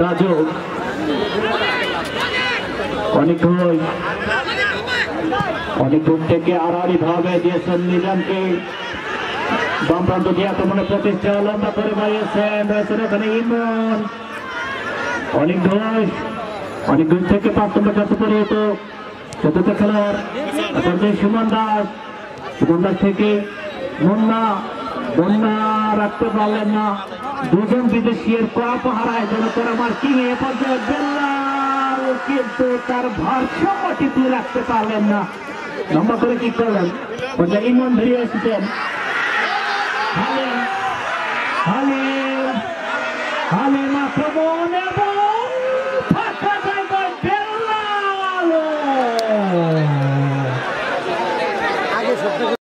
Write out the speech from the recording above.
রাজু অনেক দূর থেকে আড়াআড়ি ভাবে দিয়েছেন নিজামকে। বাম প্রান্ত দিয়ে আক্রমণে প্রতিষ্ঠা লম্বা করে বাড়িয়েছেন, রয়েছেন ওখানে ইমন। অনেক দূর থেকে 5 নম্বর জাতীয় পরিহিত চতুর্থ খেলোয়াড় সুমন দাস থেকে মুন্না রাখতে পারলেন না। দুজন বিদেশির কড়া পাহারায় যেন তারা মার্কিং এ পর্যায়ে বেল্লাল, কিন্তু তার ভারসাম্য টিকিয়ে রাখতে পারলেন না। লম্বা করে কি করলেন পর্যায়ে ইমন ধরিয়ে এসেছেন। হালিম আক্রমণ